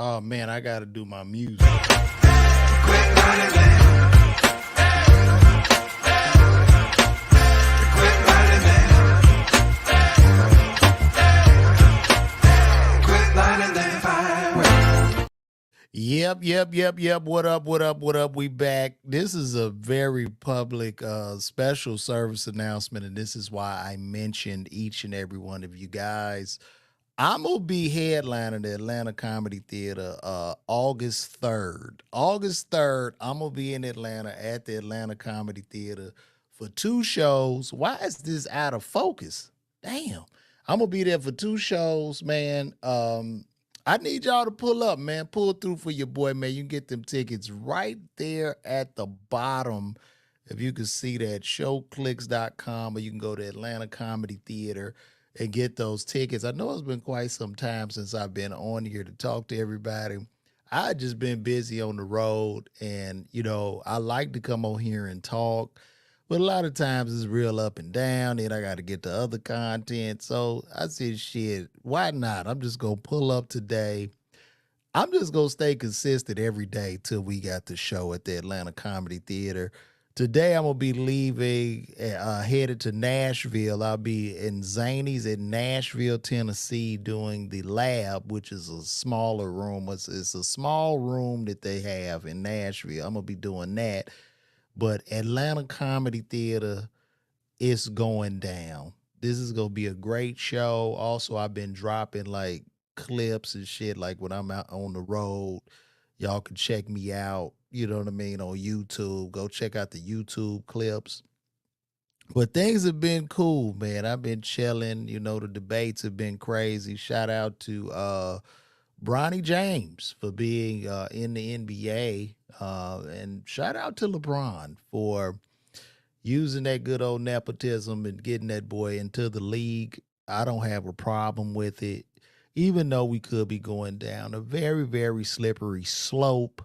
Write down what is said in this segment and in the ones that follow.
Oh man, I gotta do my music. Quit running, man. Quit running, man. Quit lighting that fire. Yep. What up? We back. This is a very public special service announcement, and this is why I mentioned each and every one of you guys. I'm gonna be headlining the Atlanta Comedy Theater August 3rd. August 3rd, I'm gonna be in Atlanta at the Atlanta Comedy Theater for two shows. Why is this out of focus? Damn. I'm gonna be there for two shows, man. I need y'all to pull up, man. Pull through for your boy, man. You can get them tickets right there at the bottom. If you can see that, showclicks.com, or you can go to Atlanta Comedy Theater and get those tickets. I know it's been quite some time since I've been on here to talk to everybody. I just been busy on the road, and I like to come on here and talk, but a lot of times it's real up and down. Then I got to get the other content. So I said, shit, why not? I'm just gonna pull up today. I'm just gonna stay consistent every day till we got the show at the Atlanta Comedy Theater. Today I'm gonna be leaving, headed to Nashville. I'll be in Zany's in Nashville, Tennessee, doing the Lab, which is a smaller room. It's a small room that they have in Nashville. I'm gonna be doing that. But Atlanta Comedy Theater is going down. This is gonna be a great show. Also, I've been dropping like clips and shit like when I'm out on the road. Y'all can check me out, you know what I mean, on YouTube. Go check out the YouTube clips. But things have been cool, man. I've been chilling. The debates have been crazy. Shout out to Bronny James for being in the NBA. And shout out to LeBron for using that good old nepotism and getting that boy into the league. I don't have a problem with it, even though we could be going down a very, very slippery slope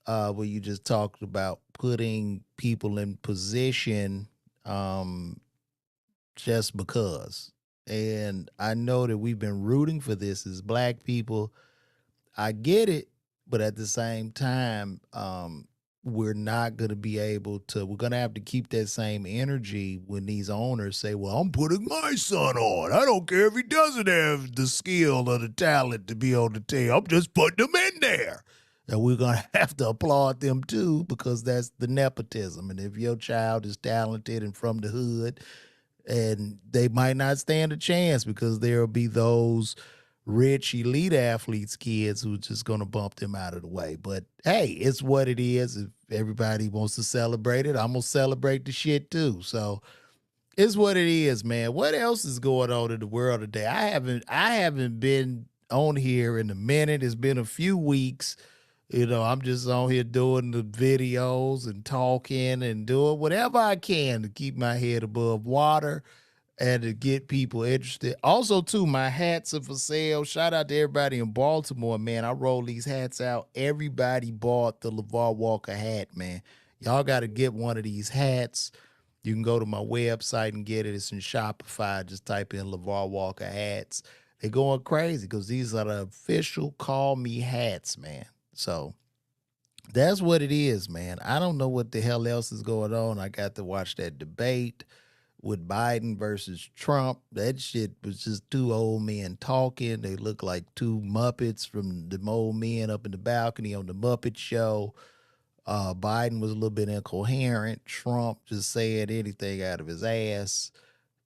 where you just talked about putting people in position um, just because. And I know that we've been rooting for this as black people. I get it, but at the same time, we're not going to be able to, we're going to have to keep that same energy when these owners say, well, I'm putting my son on. I don't care if he doesn't have the skill or the talent to be on the team. I'm just putting him in there. And we're going to have to applaud them too, because that's the nepotism. And if your child is talented and from the hood, and they might not stand a chance because there'll be those rich elite athletes kids who just going to bump them out of the way. But hey, it's what it is. If everybody wants to celebrate it, I'm going to celebrate the shit too. So it's what it is, man. What else is going on in the world today? I haven't been on here in a minute. It's been a few weeks. I'm just on here doing the videos and talking and doing whatever I can to keep my head above water and to get people interested. Also, too, my hats are for sale. Shout out to everybody in Baltimore, man. I roll these hats out. Everybody bought the Lavar Walker hat, man. Y'all got to get one of these hats. You can go to my website and get it. It's in Shopify. Just type in Lavar Walker hats. They're going crazy because these are the official Call Me hats, man. So that's what it is, man. I don't know what the hell else is going on. I got to watch that debate with Biden versus Trump. That shit was just two old men talking. They look like two Muppets from the old men up in the balcony on the Muppet Show. Biden was a little bit incoherent. Trump just said anything out of his ass.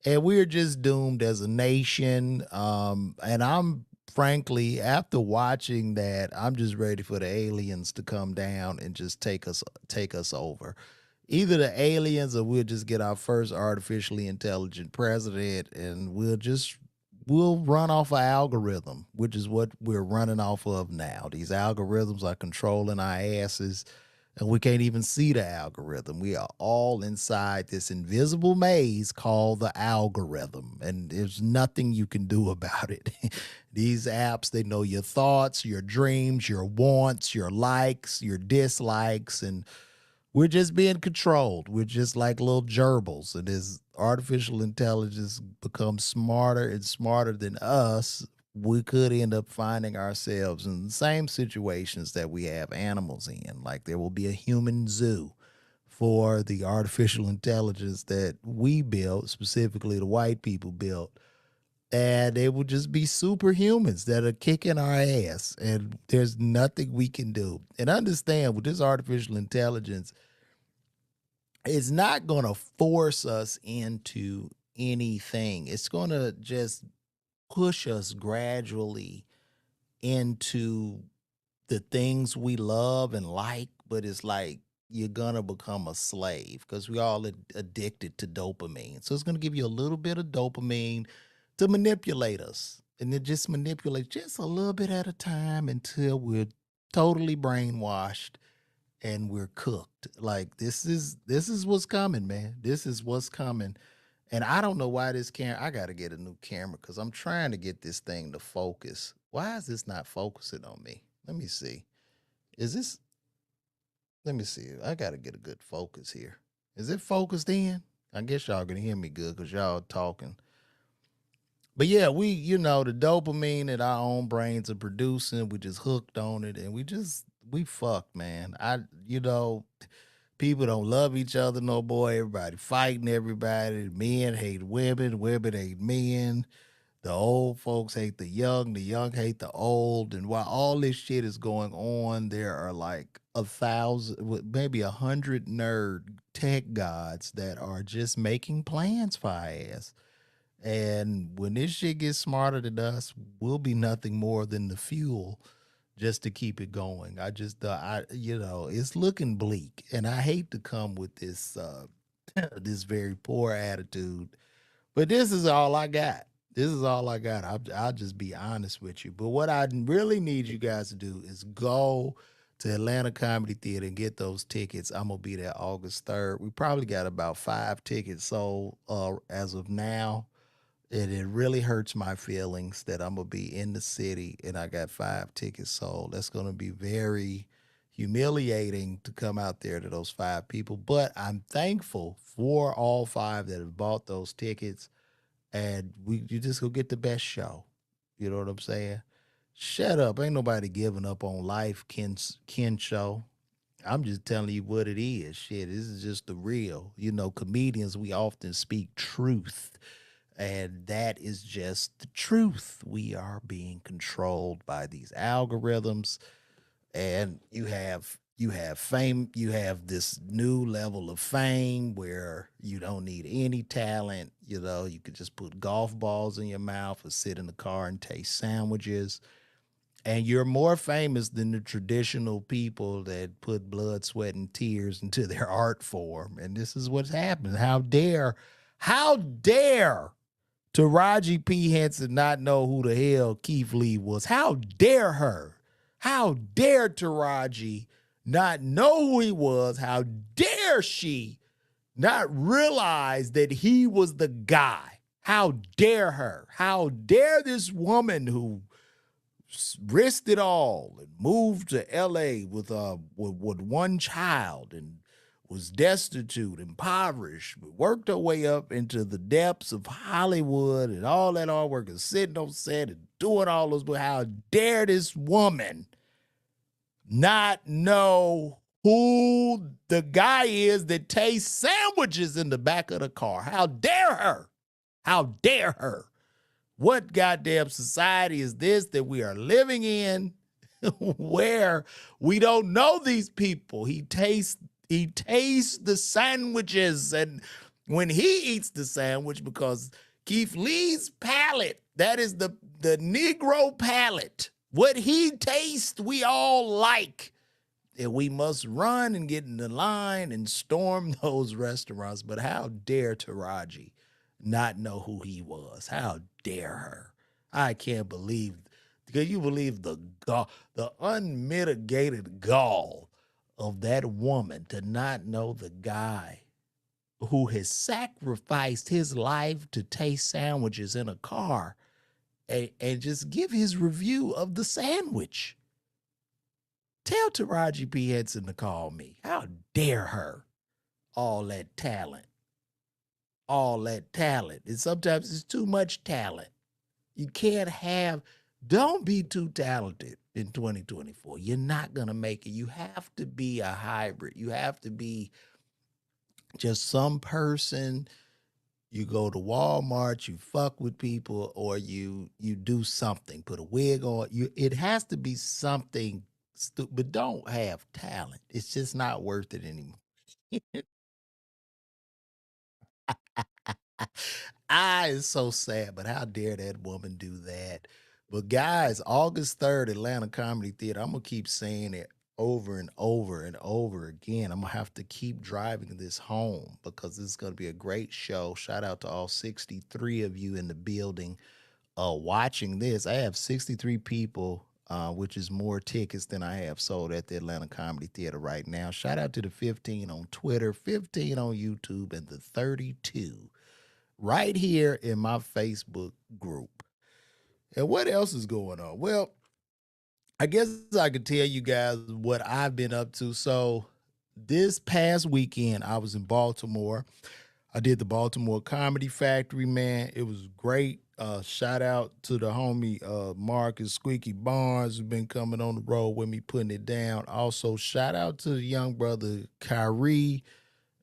And we're just doomed as a nation. And I'm frankly, after watching that, I'm just ready for the aliens to come down and just take us over. Either the aliens or we'll just get our first artificially intelligent president and we'll run off an algorithm, which is what we're running off of now. These algorithms are controlling our asses and we can't even see the algorithm. We are all inside this invisible maze called the algorithm, and there's nothing you can do about it. These apps, they know your thoughts, your dreams, your wants, your likes, your dislikes, and we're just being controlled. We're just like little gerbils. And as artificial intelligence becomes smarter and smarter than us, we could end up finding ourselves in the same situations that we have animals in. Like there will be a human zoo for the artificial intelligence that we built, specifically the white people built. And they will just be superhumans that are kicking our ass. And there's nothing we can do. And understand with this artificial intelligence, it's not going to force us into anything. It's going to just push us gradually into the things we love and like, but it's like you're gonna become a slave because we all addicted to dopamine. So it's gonna give you a little bit of dopamine to manipulate us, and then just manipulate just a little bit at a time until we're totally brainwashed and we're cooked. Like this is what's coming, man. This is what's coming. And I don't know why this camera. I got to get a new camera because I'm trying to get this thing to focus. Why is this not focusing on me? Let me see. Is this? Let me see. I got to get a good focus here. Is it focused in? I guess y'all can hear me good because y'all talking. But yeah, the dopamine that our own brains are producing, we just hooked on it, and we fucked, man. People don't love each other no more. Everybody fighting everybody. Men hate women. Women hate men. The old folks hate the young hate the old. And while all this shit is going on, there are like 1,000, maybe 100 nerd tech gods that are just making plans for our ass. And when this shit gets smarter than us, we'll be nothing more than the fuel just to keep it going. It's looking bleak, and I hate to come with this this very poor attitude, but this is all I got. This is all I got. I'll just be honest with you. But what I really need you guys to do is go to Atlanta Comedy Theater and get those tickets. I'm gonna be there August 3rd. We probably got about 5 tickets sold as of now. And it really hurts my feelings that I'm gonna be in the city and I got 5 tickets sold. That's gonna be very humiliating to come out there to those 5 people. But I'm thankful for all 5 that have bought those tickets, and you just go get the best show. You know what I'm saying? Shut up! Ain't nobody giving up on life, Ken show. I'm just telling you what it is. Shit, this is just the real. Comedians, we often speak truth. And that is just the truth. We are being controlled by these algorithms. And you have fame, you have this new level of fame where you don't need any talent. You could just put golf balls in your mouth or sit in the car and taste sandwiches. And you're more famous than the traditional people that put blood, sweat, and tears into their art form. And this is what's happening. How dare Taraji P. Henson not know who the hell Keith Lee was? How dare her? How dare Taraji not know who he was? How dare she not realize that he was the guy? How dare her? How dare this woman who risked it all and moved to L.A. with one child and was destitute, impoverished, but worked her way up into the depths of Hollywood and all that hard work and sitting on set and doing all those. But how dare this woman not know who the guy is that tastes sandwiches in the back of the car? How dare her? How dare her? What goddamn society is this that we are living in where we don't know these people? He tastes the sandwiches, and when he eats the sandwich, because Keith Lee's palate, that is the Negro palate, what he tastes, we all like. And we must run and get in the line and storm those restaurants. But how dare Taraji not know who he was? How dare her? I can't believe. Can you believe the unmitigated gall of that woman to not know the guy who has sacrificed his life to taste sandwiches in a car and just give his review of the sandwich? Tell Taraji P. Henson to call me. How dare her? All that talent. All that talent. And sometimes it's too much talent. You can't have Don't be too talented in 2024. You're not going to make it. You have to be a hybrid. You have to be just some person. You go to Walmart, you fuck with people, or you do something, put a wig on. It has to be something stupid, but don't have talent. It's just not worth it anymore. It's so sad, but how dare that woman do that? But guys, August 3rd, Atlanta Comedy Theater. I'm gonna keep saying it over and over and over again. I'm gonna have to keep driving this home because this is gonna be a great show. Shout out to all 63 of you in the building watching this. I have 63 people, which is more tickets than I have sold at the Atlanta Comedy Theater right now. Shout out to the 15 on Twitter, 15 on YouTube, and the 32 right here in my Facebook group. And what else is going on? Well, I guess I could tell you guys what I've been up to. So, this past weekend, I was in Baltimore. I did the Baltimore Comedy Factory, man. It was great. Shout out to the homie Marcus Squeaky Barnes, who's been coming on the road with me, putting it down. Also, shout out to the young brother Kyrie.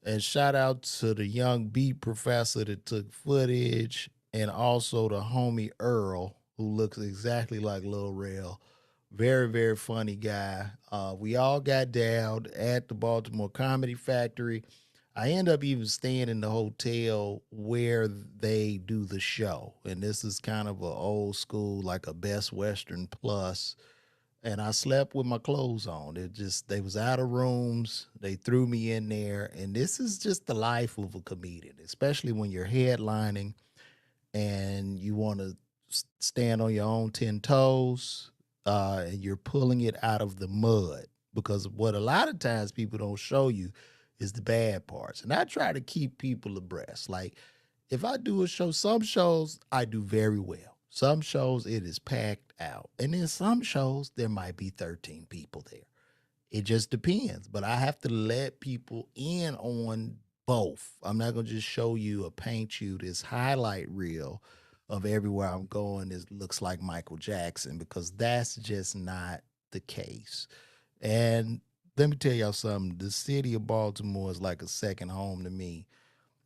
And shout out to the young beat professor that took footage, and also the homie Earl, who looks exactly like Lil Rel. Very, very funny guy. We all got down at the Baltimore Comedy Factory. I end up even staying in the hotel where they do the show. And this is kind of a old school, like a Best Western Plus, and I slept with my clothes on. It just they was out of rooms. They threw me in there, and this is just the life of a comedian, especially when you're headlining and you want to stand on your own 10 toes, and you're pulling it out of the mud, because what a lot of times people don't show you is the bad parts. And I try to keep people abreast. Like, if I do a show, some shows I do very well. Some shows it is packed out. And then some shows there might be 13 people there. It just depends. But I have to let people in on both. I'm not gonna just show you or paint you this highlight reel of everywhere I'm going. It looks like Michael Jackson, because that's just not the case. And let me tell y'all something. The city of Baltimore is like a second home to me.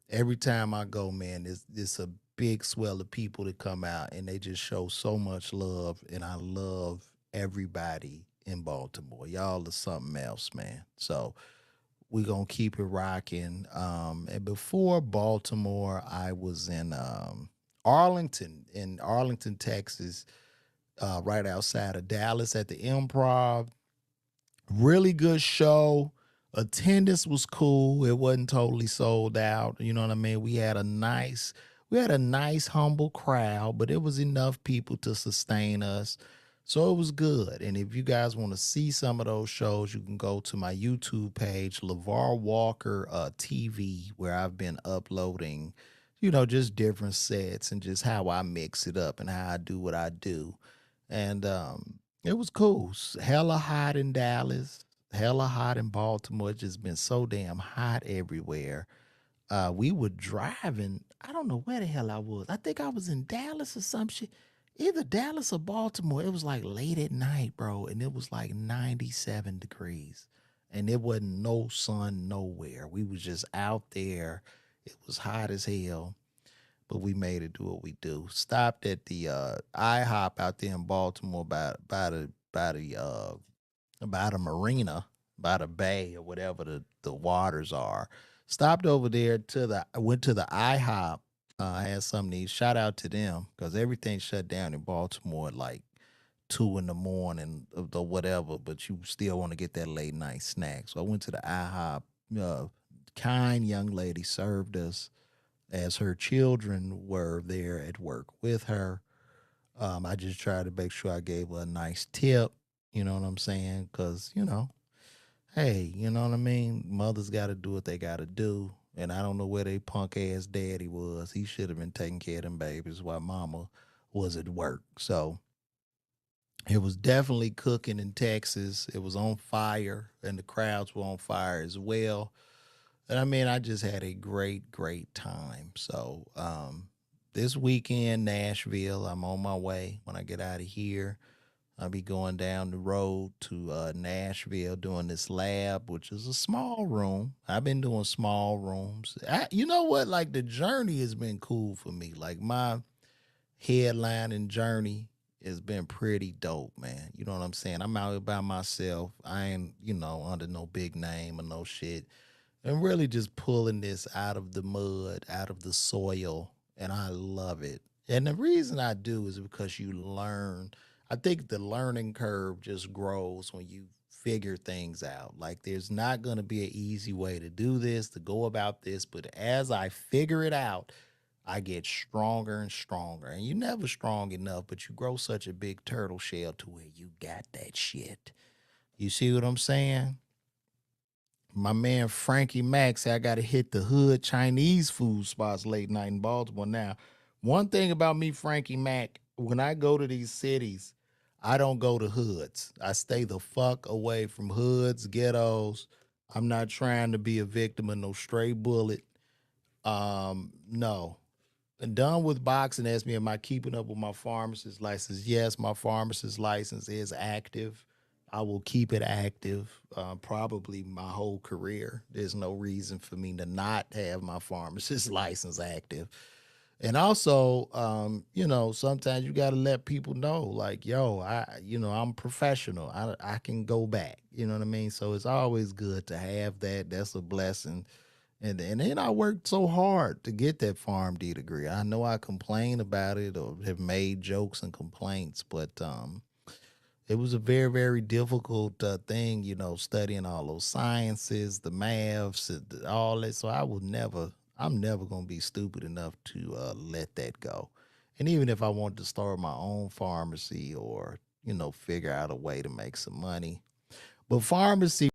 Every time I go, man, it's a big swell of people that come out, and they just show so much love. And I love everybody in Baltimore. Y'all are something else, man. So we gonna keep it rocking. And before Baltimore, I was in Arlington, Texas, right outside of Dallas at the Improv. Really good show. Attendance was cool. It wasn't totally sold out. You know what I mean? We had a nice humble crowd, but it was enough people to sustain us. So it was good. And if you guys want to see some of those shows, you can go to my YouTube page, Lavar Walker TV, where I've been uploading, just different sets and just how I mix it up and how I do what I do. And it was cool. Hella hot in Dallas, hella hot in Baltimore. It's just been so damn hot everywhere. We were driving. I don't know where the hell I was. I think I was in Dallas or some shit. Either Dallas or Baltimore. It was like late at night, bro, and it was like 97 degrees. And it wasn't no sun nowhere. We was just out there. It was hot as hell, but we made it do what we do. Stopped at the IHOP out there in Baltimore by the marina, by the bay or whatever the waters are. Stopped over there I went to the IHOP. I had something to eat. Shout out to them, because everything shut down in Baltimore at like 2 in the morning or the whatever, but you still want to get that late night snack. So I went to the IHOP. Kind young lady served us as her children were there at work with her. I just tried to make sure I gave her a nice tip. You know what I'm saying? Because, hey, you know what I mean? Mothers got to do what they got to do. And I don't know where they punk ass daddy was. He should have been taking care of them babies while mama was at work. So it was definitely cooking in Texas. It was on fire, and the crowds were on fire as well. And I mean, I just had a great, great time. So this weekend, Nashville. I'm on my way. When I get out of here, I'll be going down the road to Nashville doing this lab, which is a small room. I've been doing small rooms. You know what? Like the journey has been cool for me. Like my headlining journey has been pretty dope, man. You know what I'm saying? I'm out here by myself. I ain't, under no big name or no shit. And really just pulling this out of the mud, out of the soil, and I love it. And the reason I do is because you learn. I think the learning curve just grows when you figure things out. Like there's not going to be an easy way to do this, to go about this, but as I figure it out, I get stronger and stronger. And you're never strong enough, but you grow such a big turtle shell to where you got that shit. You see what I'm saying? My man Frankie Mack said I got to hit the hood Chinese food spots late night in Baltimore. Now, one thing about me, Frankie Mack, when I go to these cities, I don't go to hoods. I stay the fuck away from hoods, ghettos. I'm not trying to be a victim of no stray bullet. No. And done with boxing asked me, am I keeping up with my pharmacist license? Yes, my pharmacist license is active. I will keep it active probably my whole career. There's no reason for me to not have my pharmacist license active. And also, sometimes you got to let people know, like, yo, I'm professional. I can go back. You know what I mean? So it's always good to have that. That's a blessing. And then I worked so hard to get that PharmD degree. I know I complain about it or have made jokes and complaints, but it was a very, very difficult thing, studying all those sciences, the maths, all that. So I'm never going to be stupid enough to let that go. And even if I wanted to start my own pharmacy or, figure out a way to make some money. But pharmacy.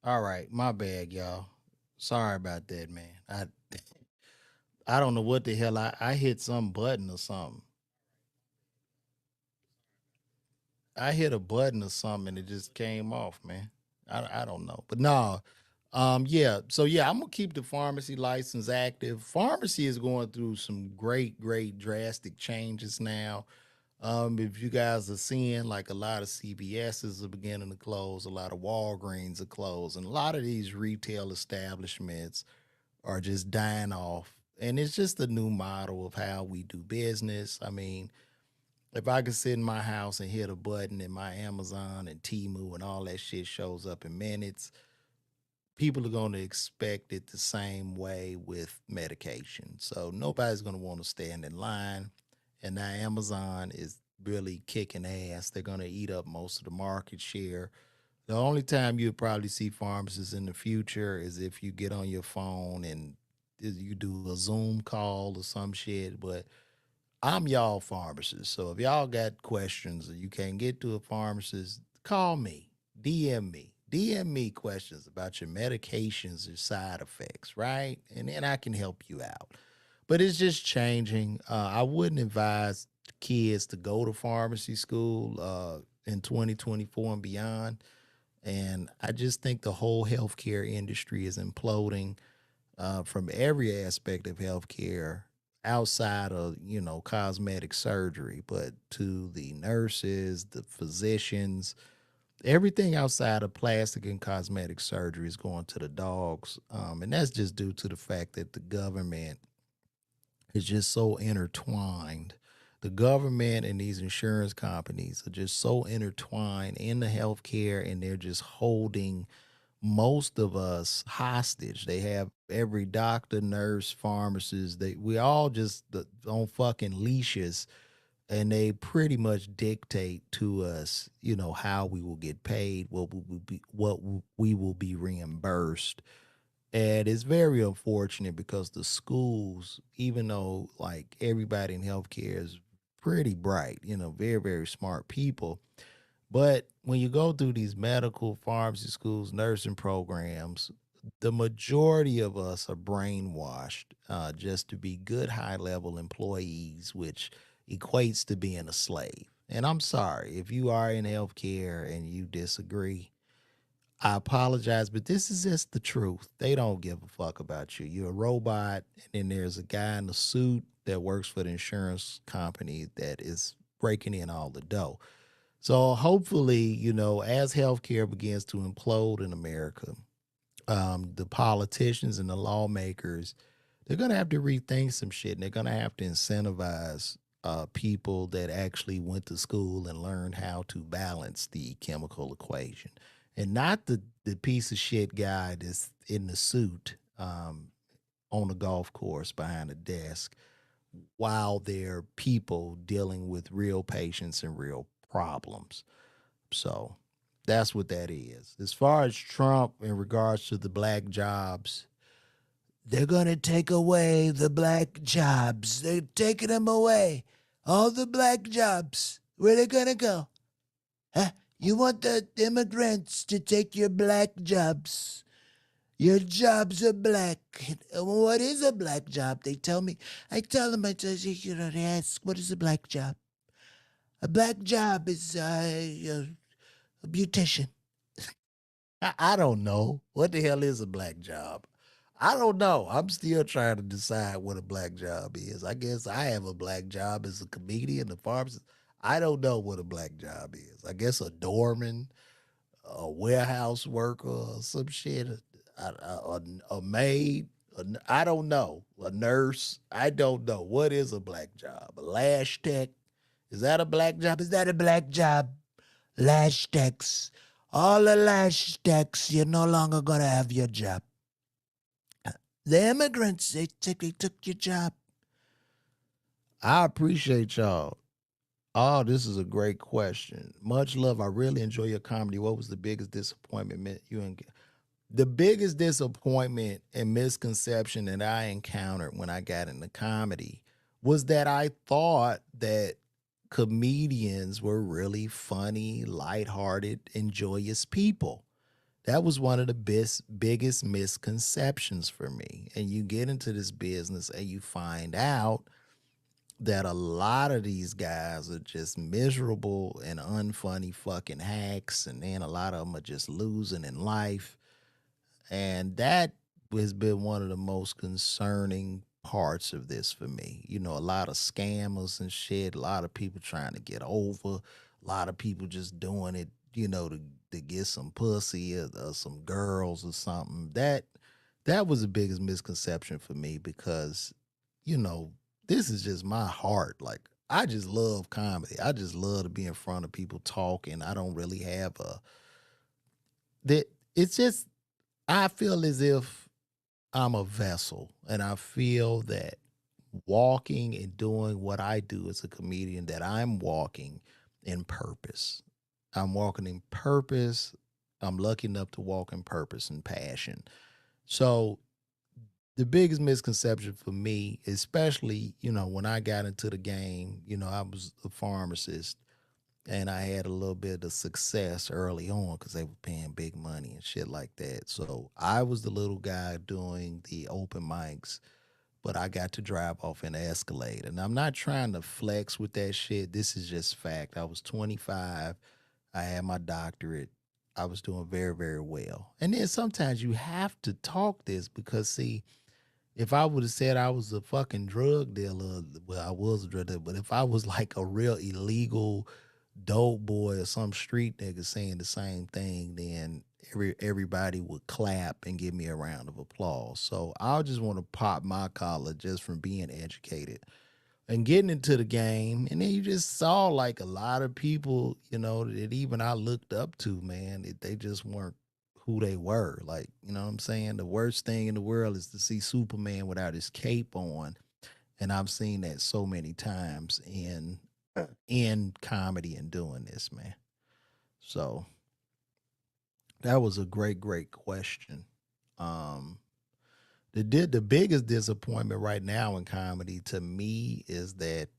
All right, my bad, y'all. Sorry about that, man. I don't know what the hell I hit some button or something. I hit a button or something and it just came off, man. I don't know. But no. Yeah. So yeah, I'm gonna keep the pharmacy license active. Pharmacy is going through some great, great drastic changes now. If you guys are seeing, like, a lot of CVS's are beginning to close, a lot of Walgreens are closed, and a lot of these retail establishments are just dying off. And it's just a new model of how we do business. I mean, if I could sit in my house and hit a button and my Amazon and Temu and all that shit shows up in minutes, people are going to expect it the same way with medication. So nobody's going to want to stand in line. And now Amazon is really kicking ass. They're going to eat up most of the market share. The only time you'll probably see pharmacists in the future is if you get on your phone and you do a Zoom call or some shit. But I'm y'all pharmacist. So if y'all got questions or you can't get to a pharmacist, call me, DM me. DM me questions about your medications or side effects, right? And then I can help you out. But it's just changing. I wouldn't advise kids to go to pharmacy school in 2024 and beyond. And I just think the whole healthcare industry is imploding from every aspect of healthcare outside of, cosmetic surgery, but to the nurses, the physicians, everything outside of plastic and cosmetic surgery is going to the dogs. And that's just due to the fact that the government is just so intertwined. The government and these insurance companies are just so intertwined in the healthcare, and they're just holding most of us hostage. They have every doctor, nurse, pharmacist. We all just on fucking leashes, and they pretty much dictate to us, how we will get paid, we will be reimbursed. And it's very unfortunate because the schools, even though like everybody in healthcare is pretty bright, very, very smart people, but when you go through these medical pharmacy schools, nursing programs, the majority of us are brainwashed just to be good high level employees, which equates to being a slave. And I'm sorry if you are in healthcare and you disagree. I apologize, but this is just the truth. They don't give a fuck about you. You're a robot, and then there's a guy in a suit that works for the insurance company that is breaking in all the dough. So hopefully, as healthcare begins to implode in America, the politicians and the lawmakers, they're going to have to rethink some shit, and they're going to have to incentivize people that actually went to school and learned how to balance the chemical equation, and not the piece of shit guy that's in the suit on the golf course behind a desk while they're people dealing with real patients and real problems. So that's what that is. As far as Trump in regards to the black jobs, they're going to take away the black jobs. They're taking them away. All the black jobs. Where they going to go? Huh? You want the immigrants to take your black jobs. Your jobs are black. What is a black job? They tell me. I tell them, they ask, what is a black job? A black job is a beautician. I don't know. What the hell is a black job? I don't know. I'm still trying to decide what a black job is. I guess I have a black job as a comedian, a pharmacist. I don't know what a black job is. I guess a doorman, a warehouse worker, or some shit, a maid. I don't know. A nurse. I don't know. What is a black job? A lash tech. Is that a black job? Is that a black job? Lash techs. All the lash techs, you're no longer going to have your job. The immigrants, they took your job. I appreciate y'all. Oh, this is a great question. Much love. I really enjoy your comedy. What was the biggest disappointment you and the biggest disappointment and misconception that I encountered when I got into comedy was that I thought that comedians were really funny, lighthearted, and joyous people. That was one of the biggest misconceptions for me. And you get into this business and you find out that a lot of these guys are just miserable and unfunny fucking hacks. And then a lot of them are just losing in life. And that has been one of the most concerning parts of this for me. A lot of scammers and shit, a lot of people trying to get over, a lot of people just doing it, to get some pussy or some girls or something. That was the biggest misconception for me because, you know, this is just my heart. Like I just love comedy. I just love to be in front of people talking. I don't really have a that it's just I feel as if I'm a vessel, and I feel that walking and doing what I do as a comedian, that I'm walking in purpose. I'm walking in purpose. I'm lucky enough to walk in purpose and passion. So the biggest misconception for me, especially, when I got into the game, I was a pharmacist and I had a little bit of success early on because they were paying big money and shit like that. So I was the little guy doing the open mics, but I got to drive off in an Escalade. And I'm not trying to flex with that shit. This is just fact. I was 25. I had my doctorate. I was doing very, very well. And then sometimes you have to talk this because, see, if I would have said I was a fucking drug dealer, well, I was a drug dealer, but if I was like a real illegal dope boy or some street nigga saying the same thing, then everybody would clap and give me a round of applause. So I just want to pop my collar just from being educated. and getting into the game. And then you just saw like a lot of people, that even I looked up to, man. They just weren't who they were. Like, you know what I'm saying? The worst thing in the world is to see Superman without his cape on. And I've seen that so many times in comedy and doing this, man. So that was a great, great question. Um, the biggest disappointment right now in comedy to me is that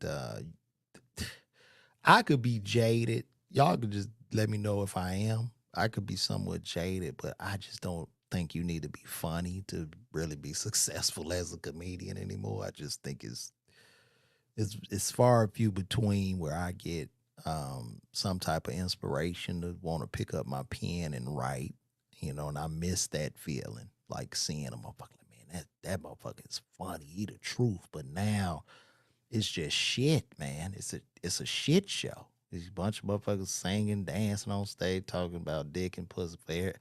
I could be jaded. Y'all could just let me know if I am. I could be somewhat jaded, but I just don't think you need to be funny to really be successful as a comedian anymore. I just think it's far few between where I get some type of inspiration to want to pick up my pen and write, and I miss that feeling, like seeing a motherfucker like, man, that motherfucker is funny, he the truth. But now it's just shit, man. It's a shit show. There's a bunch of motherfuckers singing, dancing on stage, talking about dick and pussy for air.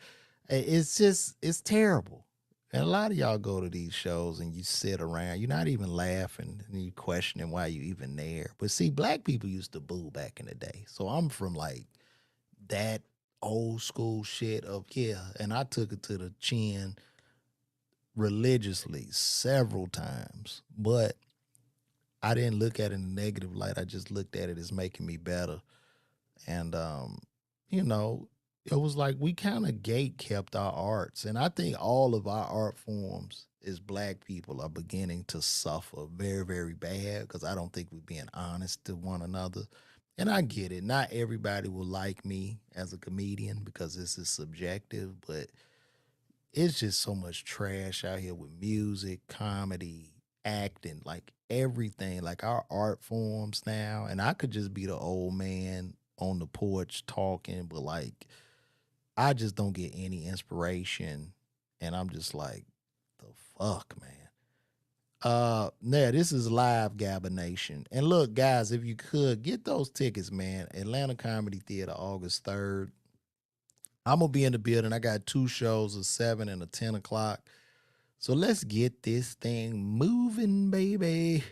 It's terrible. And a lot of y'all go to these shows and you sit around, you're not even laughing and you questioning why you even there. But see, black people used to boo back in the day. So I'm from like that old school shit of yeah, and I took it to the chin religiously several times. But I didn't look at it in a negative light. I just looked at it as making me better. And you know, it was like we kind of gate kept our arts. And I think all of our art forms as black people are beginning to suffer very, very bad because I don't think we're being honest to one another. And I get it. Not everybody will like me as a comedian because this is subjective, but it's just so much trash out here with music, comedy, acting, like everything, like our art forms now. And I could just be the old man on the porch talking, but like I just don't get any inspiration. And I'm just like, the fuck, man. Yeah, this is live Gabba Nation. And look, guys, if you could get those tickets, man. Atlanta Comedy Theater, August 3rd. I'm gonna be in the building. I got two shows, a 7 and a 10 o'clock. So let's get this thing moving, baby.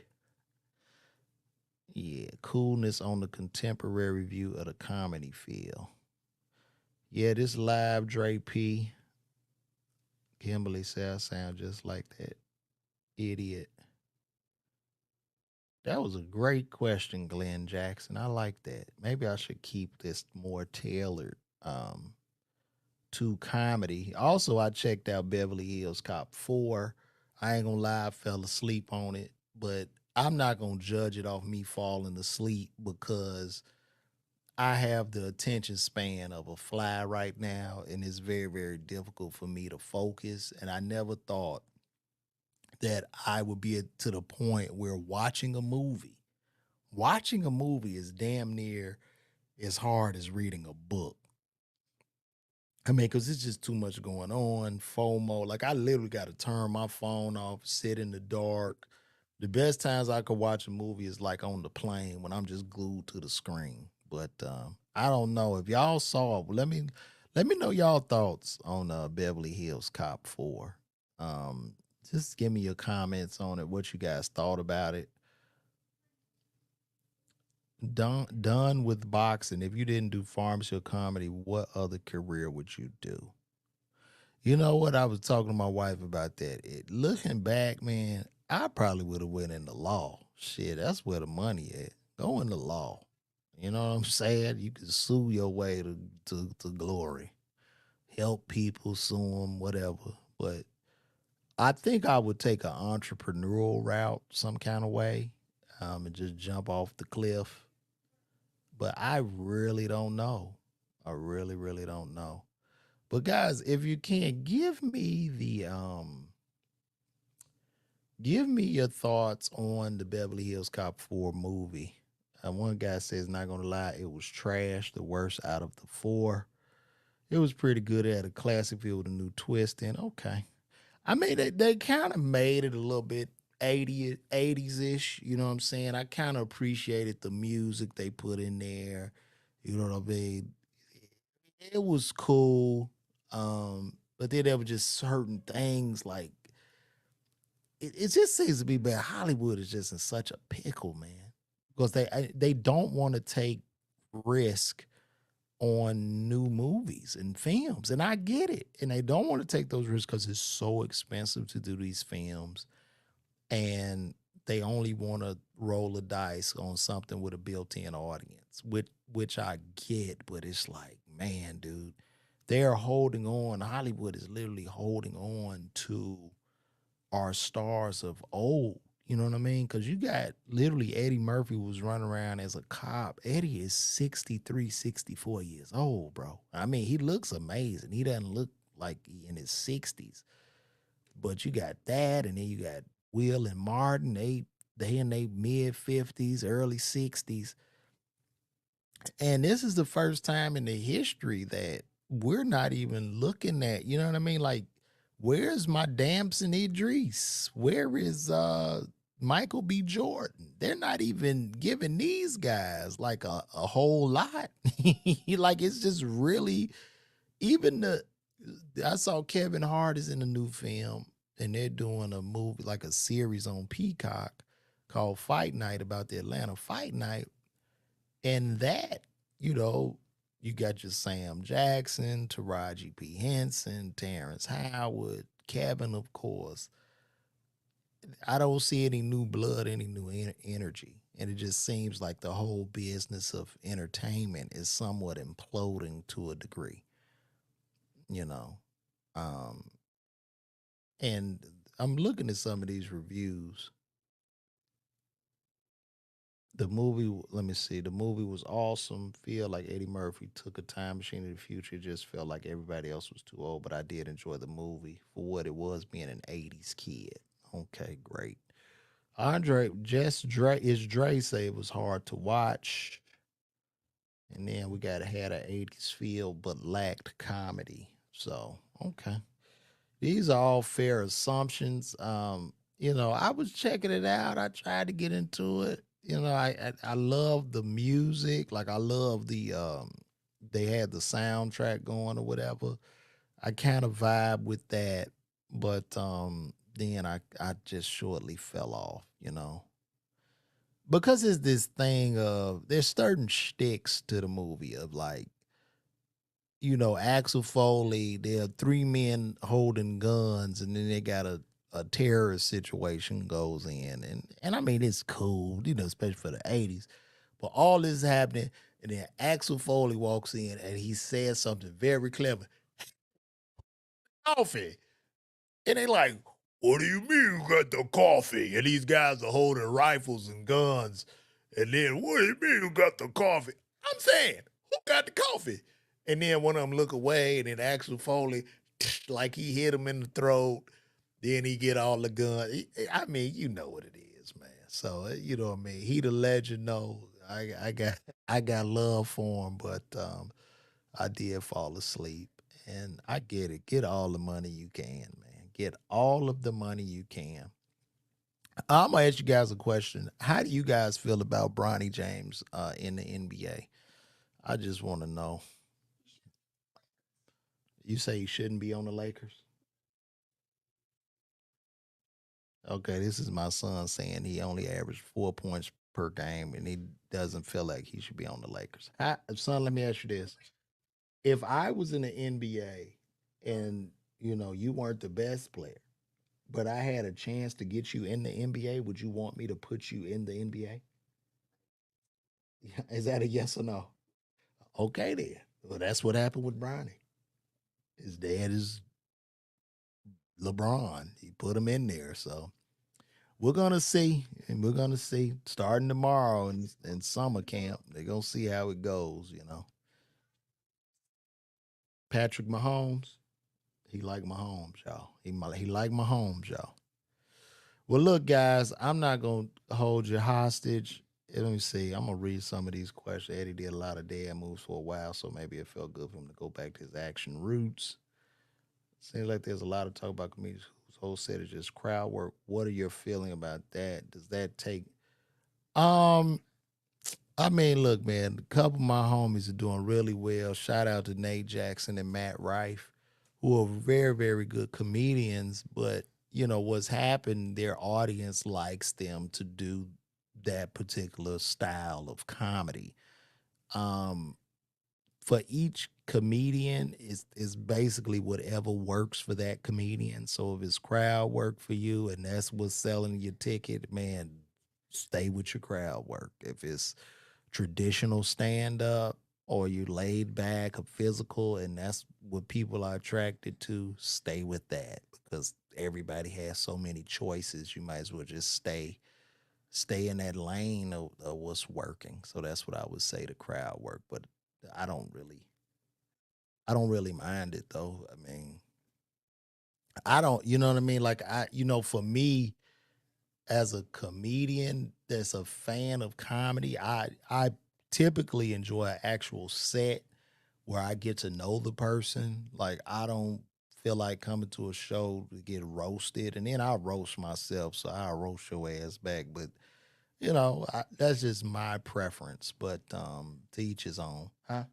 Yeah, coolness on the contemporary view of the comedy field. Yeah, this live Dre P. Kimberly said I sound just like that idiot. That was a great question, Glenn Jackson. I like that. Maybe I should keep this more tailored to comedy. Also, I checked out Beverly Hills Cop 4. I ain't gonna lie, I fell asleep on it, but I'm not gonna judge it off me falling asleep because I have the attention span of a fly right now, and it's very, very difficult for me to focus. And I never thought that I would be to the point where watching a movie is damn near as hard as reading a book. I mean, because it's just too much going on, FOMO. Like, I literally got to turn my phone off, sit in the dark. The best times I could watch a movie is like on the plane when I'm just glued to the screen. But I don't know if y'all saw it. Let me know y'all thoughts on Beverly Hills Cop 4. Um, just give me your comments on it. What you guys thought about it. Done with boxing. If you didn't do pharmacy or comedy, what other career would you do? You know what? I was talking to my wife about that. Looking back, man, I probably would have went into law. Shit, that's where the money at. Go into law. You know what I'm saying? You can sue your way to glory. Help people, sue them, whatever. But I think I would take an entrepreneurial route some kind of way, and just jump off the cliff. But I really don't know. I really, really don't know. But guys, if you can give me your thoughts on the Beverly Hills Cop 4 movie. One guy says, not gonna lie, it was trash, the worst out of the four. It was pretty good. It had a classic feel with a new twist in. Okay. I mean, they kind of made it a little bit 80s ish. You know what I'm saying? I kind of appreciated the music they put in there. You know what I mean? It was cool. But then there were just certain things like it just seems to be bad. Hollywood is just in such a pickle, man, because they don't want to take risk on new movies and films, and I get it, and they don't want to take those risks because it's so expensive to do these films, and they only want to roll the dice on something with a built-in audience, which I get, but it's like, man, dude, they're holding on. Hollywood is literally holding on to our stars of old. You know what I mean? Because you got literally Eddie Murphy was running around as a cop. Eddie is 63, 64 years old, bro. I mean, he looks amazing. He doesn't look like he in his 60s. But you got that, and then you got Will and Martin. They in their mid 50s, early 60s. And this is the first time in the history that we're not even looking at, you know what I mean? Like, where's my Damson Idris? Where is Michael B. Jordan? They're not even giving these guys like a whole lot. Like, it's just really, even the I saw Kevin Hart is in a new film, and they're doing a movie, like a series on Peacock called Fight Night, about the Atlanta Fight Night. And that, you know, you got your Sam Jackson, Taraji P. Henson, Terrence Howard, Kevin, of course. I don't see any new blood, any new energy. And it just seems like the whole business of entertainment is somewhat imploding to a degree, you know. Um, and I'm looking at some of these reviews. The movie, let me see, the movie was awesome. Feel like Eddie Murphy took a time machine to the future. Just felt like everybody else was too old, but I did enjoy the movie for what it was, being an 80s kid. Okay, great. Andre, Jess Dre, is Dre say it was hard to watch. And then we got had an 80s feel, but lacked comedy. So, okay. These are all fair assumptions. I was checking it out. I tried to get into it. I love the music. Like, I love they had the soundtrack going or whatever. I kind of vibe with that, but then I just shortly fell off. Because it's this thing of there's certain shticks to the movie of, like, Axel Foley, there are three men holding guns, and then they got a terrorist situation goes in. And I mean, it's cool, especially for the 80s. But all this is happening, and then Axel Foley walks in and he says something very clever. Coffee. And they like, what do you mean you got the coffee? And these guys are holding rifles and guns. And then, what do you mean you got the coffee? I'm saying, who got the coffee? And then one of them look away, and then Axel Foley, like he hit him in the throat. Then he get all the guns. I mean, you know what it is, man. So you know what I mean. He the legend. No, I got I got love for him, but I did fall asleep, and I get it. Get all the money you can, man. Get all of the money you can. I'm gonna ask you guys a question. How do you guys feel about Bronny James in the NBA? I just want to know. You say he shouldn't be on the Lakers? Okay, this is my son saying he only averaged 4 points per game, and he doesn't feel like he should be on the Lakers. Son, let me ask you this: if I was in the NBA and you weren't the best player, but I had a chance to get you in the NBA, would you want me to put you in the NBA? Is that a yes or no? Okay, then. Well, that's what happened with Bronny. His dad is LeBron. He put him in there. So we're gonna see, and we're gonna see starting tomorrow in summer camp. They're gonna see how it goes. Patrick Mahomes, he like Mahomes, y'all. He like Mahomes, y'all. Well, look, guys, I'm not gonna hold you hostage. Let me see. I'm gonna read some of these questions. Eddie did a lot of dad moves for a while, so maybe it felt good for him to go back to his action roots. Seems like there's a lot of talk about comedians whose whole set is just crowd work. What are your feeling about that? Does that take um I mean, look, man, a couple of my homies are doing really well. Shout out to Nate Jackson and Matt Rife, who are very, very good comedians. But, what's happened, their audience likes them to do that particular style of comedy. Um, for each comedian is basically whatever works for that comedian. So if it's crowd work for you and that's what's selling your ticket, man, stay with your crowd work. If it's traditional stand up or you laid back or physical and that's what people are attracted to, stay with that because everybody has so many choices. You might as well just stay in that lane of what's working. So that's what I would say to crowd work. But I don't really I don't really mind it though. I mean, I don't, you know what I mean? Like for me as a comedian that's a fan of comedy, I typically enjoy an actual set where I get to know the person. Like I don't feel like coming to a show to get roasted and then I'll roast myself, so I'll roast your ass back. But that's just my preference. But to each his own. Huh?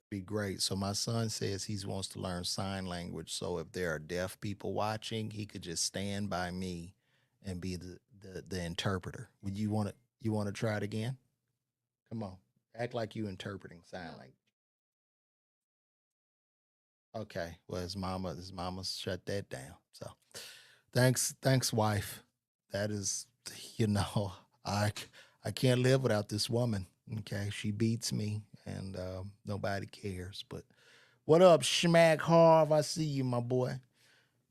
Be great. So my son says he wants to learn sign language. So if there are deaf people watching, he could just stand by me and be the interpreter. Would you want to try it again? Come on. Act like you interpreting sign language. Okay. Well his mama shut that down. So thanks, wife. That is you know, I c- I can't live without this woman. Okay. She beats me and nobody cares. But what up, Schmack Harv? I see you, my boy.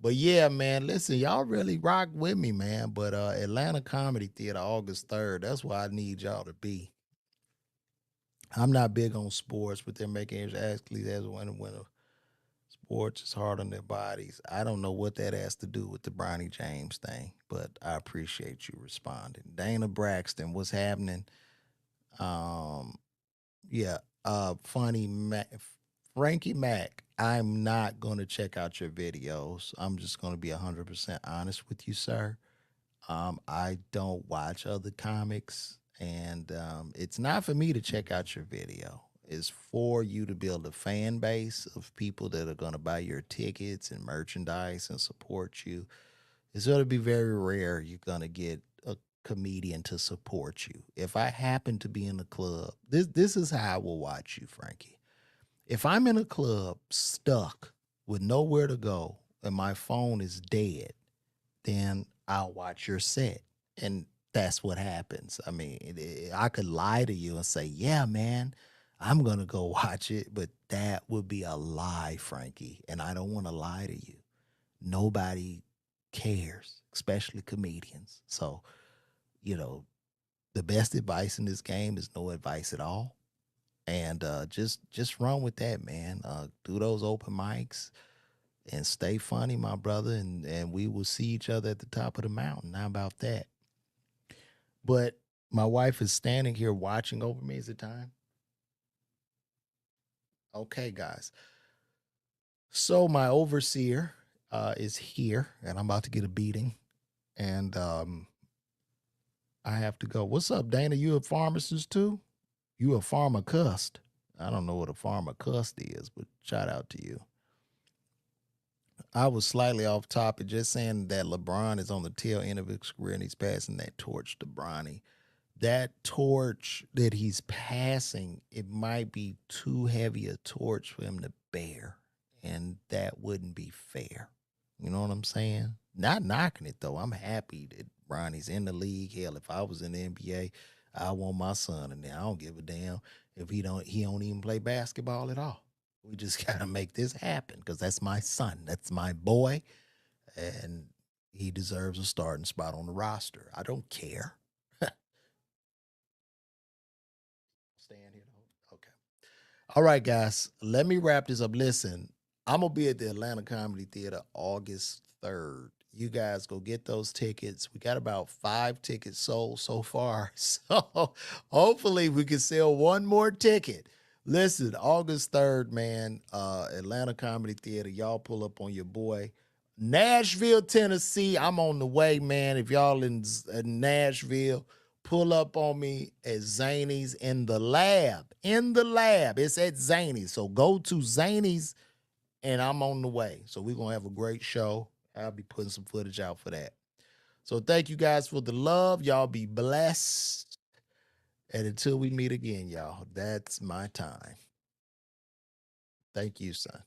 But yeah, man, listen, y'all really rock with me, man. But Atlanta Comedy Theater, August 3rd, that's where I need y'all to be. I'm not big on sports, but they're making athletes as a winner. Sports is hard on their bodies. I don't know what that has to do with the Bronny James thing, but I appreciate you responding. Dana Braxton, what's happening? Um, Yeah, funny Frankie Mack. I'm not going to check out your videos. I'm just going to be 100% honest with you, sir. I don't watch other comics, and it's not for me to check out your video. It's for you to build a fan base of people that are going to buy your tickets and merchandise and support you. It's going to be very rare you're going to get a comedian to support you. If I happen to be in a club, this is how I will watch you, Frankie. If I'm in a club stuck with nowhere to go and my phone is dead, then I'll watch your set. And that's what happens. I mean, I could lie to you and say, yeah, man, I'm going to go watch it, but that would be a lie, Frankie. And I don't want to lie to you. Nobody cares, especially comedians. So, you know, the best advice in this game is no advice at all. And just run with that, man. Do those open mics and stay funny, my brother, and we will see each other at the top of the mountain. How about that? But my wife is standing here watching over me. Is it time? Okay, guys. So my overseer is here, and I'm about to get a beating, and I have to go. What's up, Dana? You a pharmacist too? You a pharmacist? I don't know what a pharmacist is, but shout out to you. I was slightly off topic, just saying that LeBron is on the tail end of his career and he's passing that torch to Bronny. That torch that he's passing, it might be too heavy a torch for him to bear, and that wouldn't be fair. You know what I'm saying? Not knocking it though. I'm happy that Bronny's in the league. Hell, if I was in the NBA, I want my son in there. I don't give a damn if he don't even play basketball at all. We just gotta make this happen because that's my son. That's my boy, and he deserves a starting spot on the roster. I don't care. Stand here. Okay. All right, guys. Let me wrap this up. Listen, I'm gonna be at the Atlanta Comedy Theater August 3rd. You guys go get those tickets. We got about 5 tickets sold so far. So hopefully we can sell one more ticket. Listen, August 3rd, man, Atlanta Comedy Theater. Y'all pull up on your boy. Nashville, Tennessee. I'm on the way, man. If y'all in Nashville, pull up on me at Zany's in the lab. In the lab. It's at Zany's. So go to Zany's and I'm on the way. So we're gonna have a great show. I'll be putting some footage out for that. So thank you guys for the love. Y'all be blessed. And until we meet again, y'all, that's my time. Thank you, son.